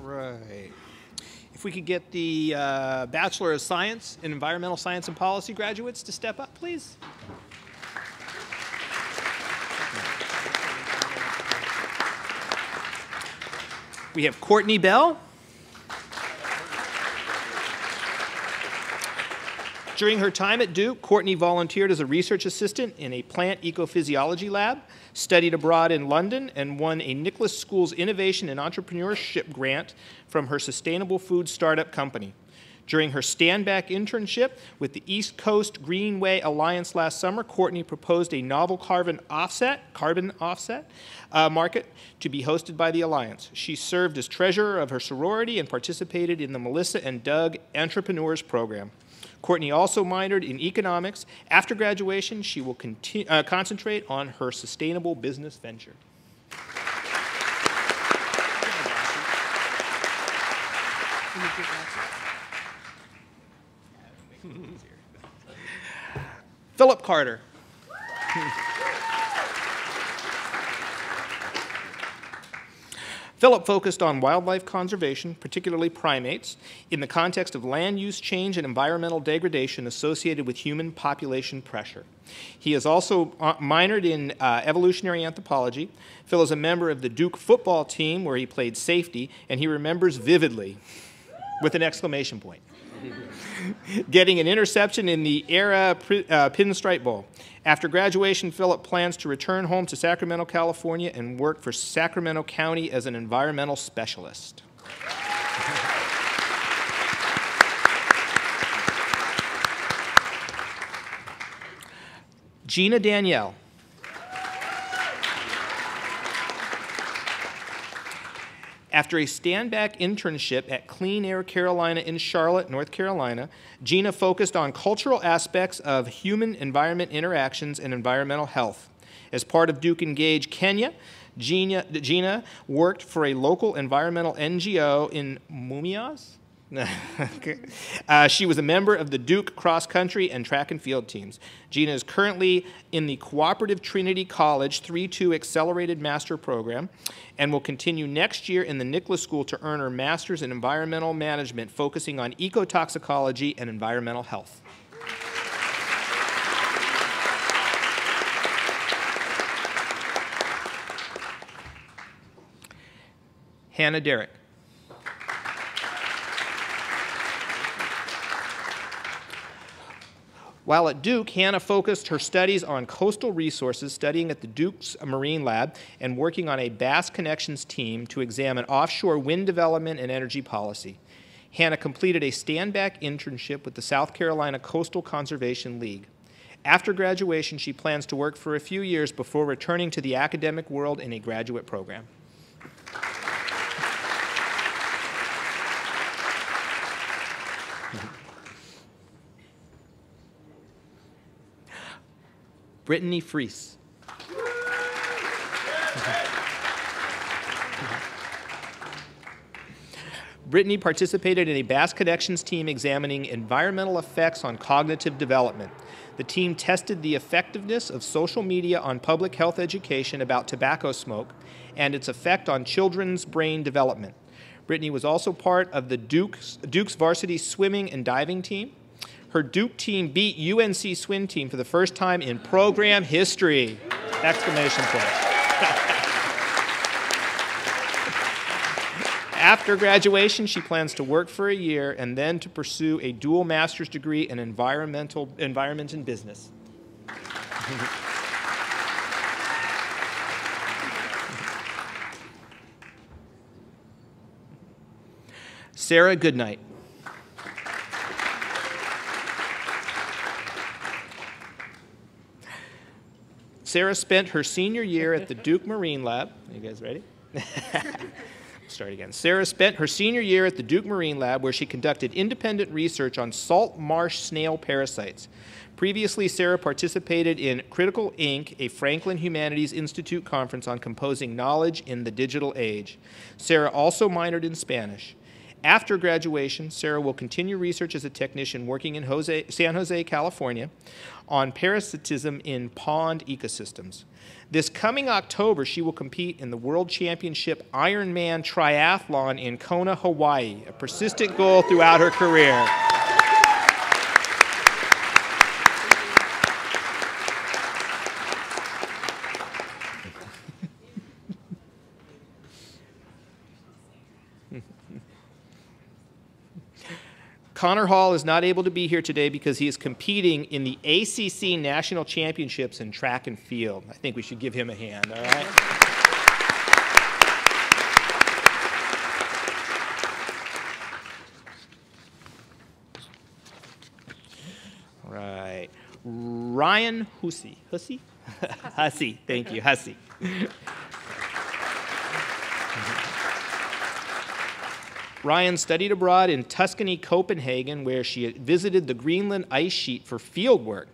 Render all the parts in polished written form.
right. If we could get the Bachelor of Science in Environmental Science and Policy graduates to step up, please. We have Courtney Bell. During her time at Duke, Courtney volunteered as a research assistant in a plant ecophysiology lab, studied abroad in London, and won a Nicholas School's Innovation and Entrepreneurship grant from her sustainable food startup company. During her stand-back internship with the East Coast Greenway Alliance last summer, Courtney proposed a novel carbon offset market to be hosted by the Alliance. She served as treasurer of her sorority and participated in the Melissa and Doug Entrepreneurs Program. Courtney also minored in economics. After graduation, she will concentrate on her sustainable business venture. Philip Carter. Philip focused on wildlife conservation, particularly primates, in the context of land use change and environmental degradation associated with human population pressure. He has also minored in evolutionary anthropology. Phil is a member of the Duke football team where he played safety, and he remembers vividly, with an exclamation point, getting an interception in the Era Pinstripe Bowl. After graduation, Philip plans to return home to Sacramento, California, and work for Sacramento County as an environmental specialist. Gina Danielle. After a stand-back internship at Clean Air Carolina in Charlotte, North Carolina, Gina focused on cultural aspects of human-environment interactions and environmental health. As part of Duke Engage Kenya, Gina worked for a local environmental NGO in Mumias. She was a member of the Duke cross-country and track and field teams. Gina is currently in the Cooperative Trinity College 3-2 Accelerated Master Program and will continue next year in the Nicholas School to earn her Master's in Environmental Management, focusing on ecotoxicology and environmental health. Hannah Derrick. While at Duke, Hannah focused her studies on coastal resources, studying at the Duke's Marine Lab and working on a Bass Connections team to examine offshore wind development and energy policy. Hannah completed a stand-back internship with the South Carolina Coastal Conservation League. After graduation, she plans to work for a few years before returning to the academic world in a graduate program. Britney Fries. Britney participated in a Bass Connections team examining environmental effects on cognitive development. The team tested the effectiveness of social media on public health education about tobacco smoke and its effect on children's brain development. Britney was also part of the Duke's varsity swimming and diving team. Her Duke team beat UNC swim team for the first time in program history! Exclamation point. After graduation, she plans to work for a year and then to pursue a dual master's degree in environment and business. Sarah Goodnight. Sarah spent her senior year at the Duke Marine Lab. Are you guys ready? Start again. Sarah spent her senior year at the Duke Marine Lab where she conducted independent research on salt marsh snail parasites. Previously, Sarah participated in Critical Inc., a Franklin Humanities Institute conference on composing knowledge in the digital age. Sarah also minored in Spanish. After graduation, Sarah will continue research as a technician working in San Jose, California, on parasitism in pond ecosystems. This coming October, she will compete in the World Championship Ironman Triathlon in Kona, Hawaii, a persistent goal throughout her career. Connor Hall is not able to be here today because he is competing in the ACC National Championships in track and field. I think we should give him a hand, all right? All right. Ryan Hussey. Hussey? Hussey, thank you, Hussey. Ryan studied abroad in Tuscany, Copenhagen, where she visited the Greenland ice sheet for field work.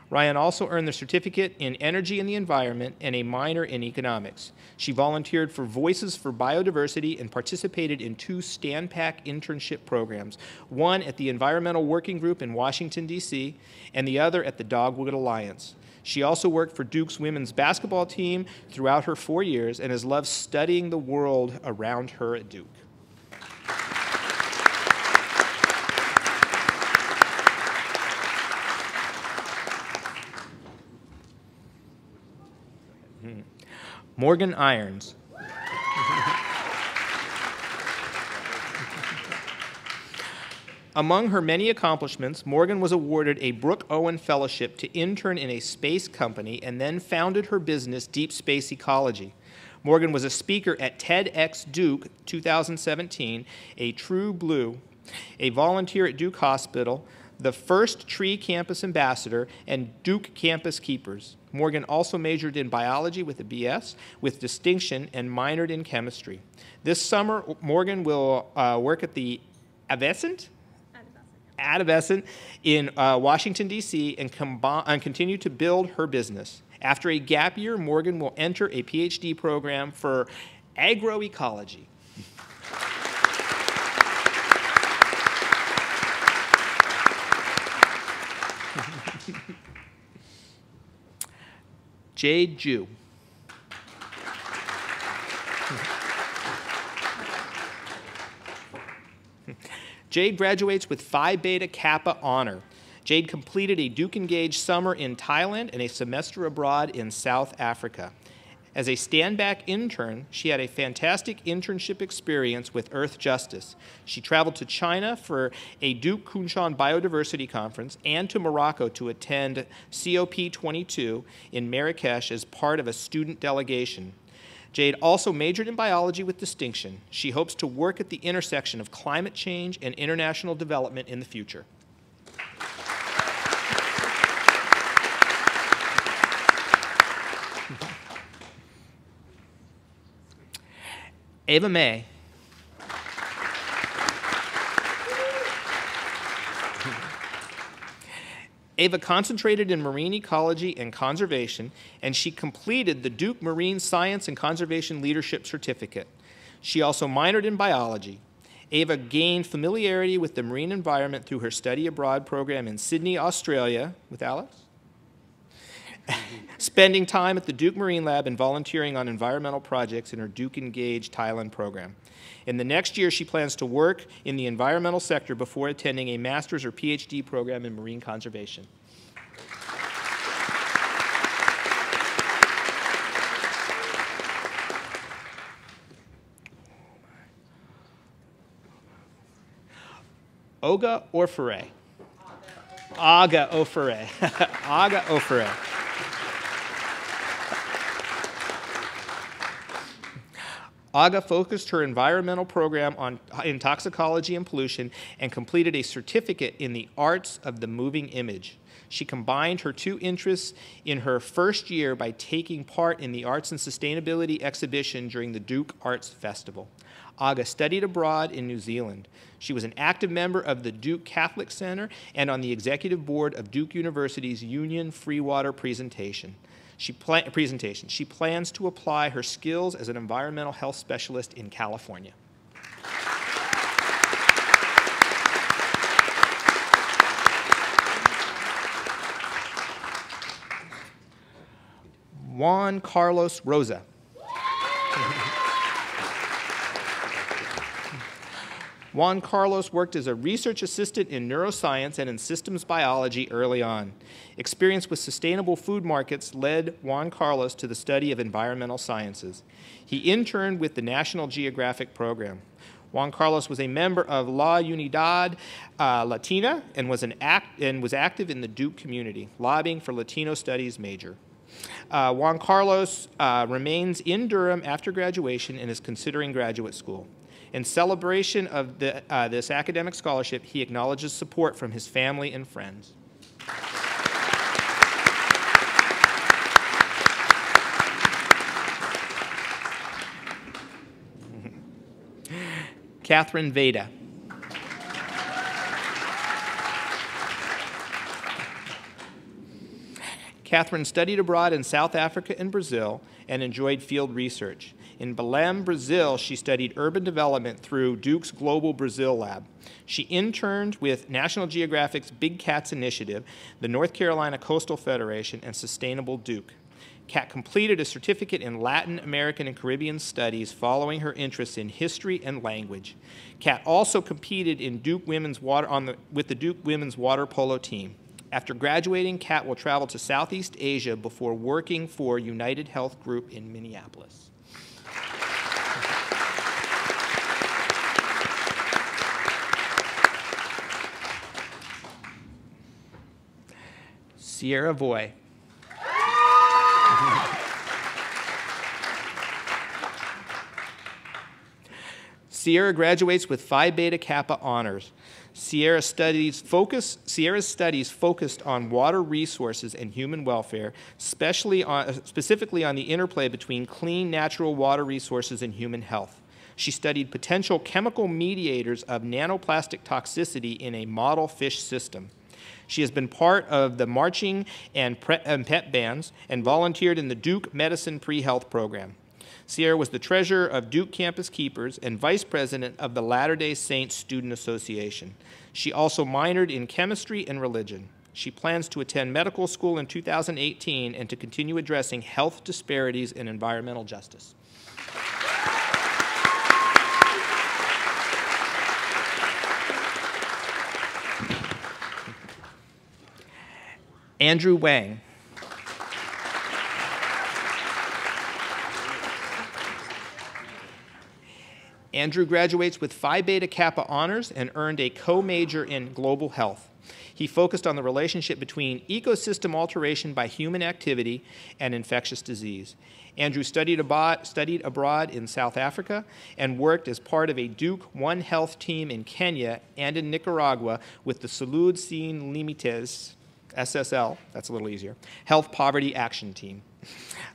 Ryan also earned the certificate in energy and the environment and a minor in economics. She volunteered for Voices for Biodiversity and participated in 2 Standpack internship programs, one at the Environmental Working Group in Washington, D.C., and the other at the Dogwood Alliance. She also worked for Duke's women's basketball team throughout her 4 years and has loved studying the world around her at Duke. Morgan Irons. Among her many accomplishments, Morgan was awarded a Brooke Owen Fellowship to intern in a space company and then founded her business, Deep Space Ecology. Morgan was a speaker at TEDx Duke 2017, a True Blue, a volunteer at Duke Hospital, the first Tree Campus Ambassador, and Duke Campus Keepers. Morgan also majored in biology with a BS with distinction and minored in chemistry. This summer, Morgan will work at the Advescent in Washington, D.C., and continue to build her business. After a gap year, Morgan will enter a PhD program for agroecology. Jade Jew. Jade graduates with Phi Beta Kappa honor. Jade completed a Duke-engaged summer in Thailand and a semester abroad in South Africa. As a stand-back intern, she had a fantastic internship experience with Earth Justice. She traveled to China for a Duke Kunshan Biodiversity Conference and to Morocco to attend COP22 in Marrakesh as part of a student delegation. Jade also majored in biology with distinction. She hopes to work at the intersection of climate change and international development in the future. Ava May. Ava concentrated in marine ecology and conservation, and she completed the Duke Marine Science and Conservation Leadership Certificate. She also minored in biology. Ava gained familiarity with the marine environment through her study abroad program in Sydney, Australia, with Alex, spending time at the Duke Marine Lab and volunteering on environmental projects in her Duke Engaged Thailand program. In the next year, she plans to work in the environmental sector before attending a master's or PhD program in marine conservation. Oga Orfere. Aga Orfere. Aga Orfere. Aga focused her environmental program in toxicology and pollution and completed a certificate in the arts of the moving image. She combined her 2 interests in her first year by taking part in the Arts and Sustainability exhibition during the Duke Arts Festival. Aga studied abroad in New Zealand. She was an active member of the Duke Catholic Center and on the executive board of Duke University's Union Free Water presentation. She plans to apply her skills as an environmental health specialist in California. Juan Carlos Rosa. Juan Carlos worked as a research assistant in neuroscience and in systems biology early on. Experience with sustainable food markets led Juan Carlos to the study of environmental sciences. He interned with the National Geographic program. Juan Carlos was a member of La Unidad Latina and was active in the Duke community, lobbying for Latino studies major. Juan Carlos remains in Durham after graduation and is considering graduate school. In celebration of this academic scholarship, he acknowledges support from his family and friends. Catherine Veda. Catherine studied abroad in South Africa and Brazil and enjoyed field research. In Belém, Brazil, she studied urban development through Duke's Global Brazil Lab. She interned with National Geographic's Big Cats Initiative, the North Carolina Coastal Federation, and Sustainable Duke. Kat completed a certificate in Latin American and Caribbean studies following her interests in history and language. Kat also competed in with the Duke women's water polo team. After graduating, Kat will travel to Southeast Asia before working for United Health Group in Minneapolis. Sierra Voy. Sierra graduates with Phi Beta Kappa honors. Sierra's studies focused on water resources and human welfare, specifically on the interplay between clean natural water resources and human health. She studied potential chemical mediators of nanoplastic toxicity in a model fish system. She has been part of the marching and pep bands and volunteered in the Duke Medicine Pre-Health Program. Sierra was the treasurer of Duke Campus Keepers and vice president of the Latter-day Saints Student Association. She also minored in chemistry and religion. She plans to attend medical school in 2018 and to continue addressing health disparities and environmental justice. Andrew Wang. Andrew graduates with Phi Beta Kappa honors and earned a co-major in global health. He focused on the relationship between ecosystem alteration by human activity and infectious disease. Andrew studied abroad in South Africa and worked as part of a Duke One Health team in Kenya and in Nicaragua with the Salud Sin Limites, SSL, that's a little easier, Health Poverty Action Team.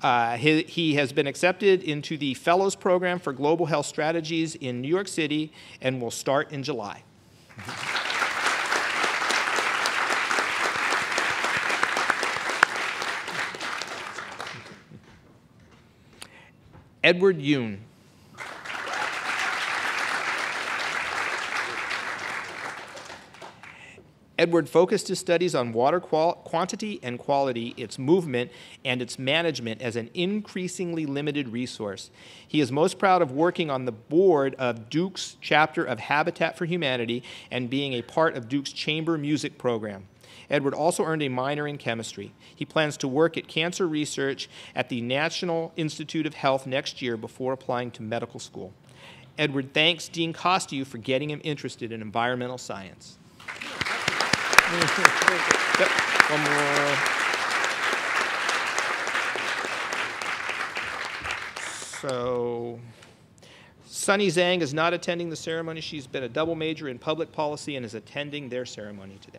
He has been accepted into the Fellows Program for Global Health Strategies in New York City and will start in July. Edward Yoon. Edward focused his studies on water quantity and quality, its movement, and its management as an increasingly limited resource. He is most proud of working on the board of Duke's chapter of Habitat for Humanity and being a part of Duke's chamber music program. Edward also earned a minor in chemistry. He plans to work at cancer research at the National Institute of Health next year before applying to medical school. Edward thanks Dean Costiou for getting him interested in environmental science. Yep, one more. So, Sunny Zhang is not attending the ceremony. She's been a double major in public policy and is attending their ceremony today.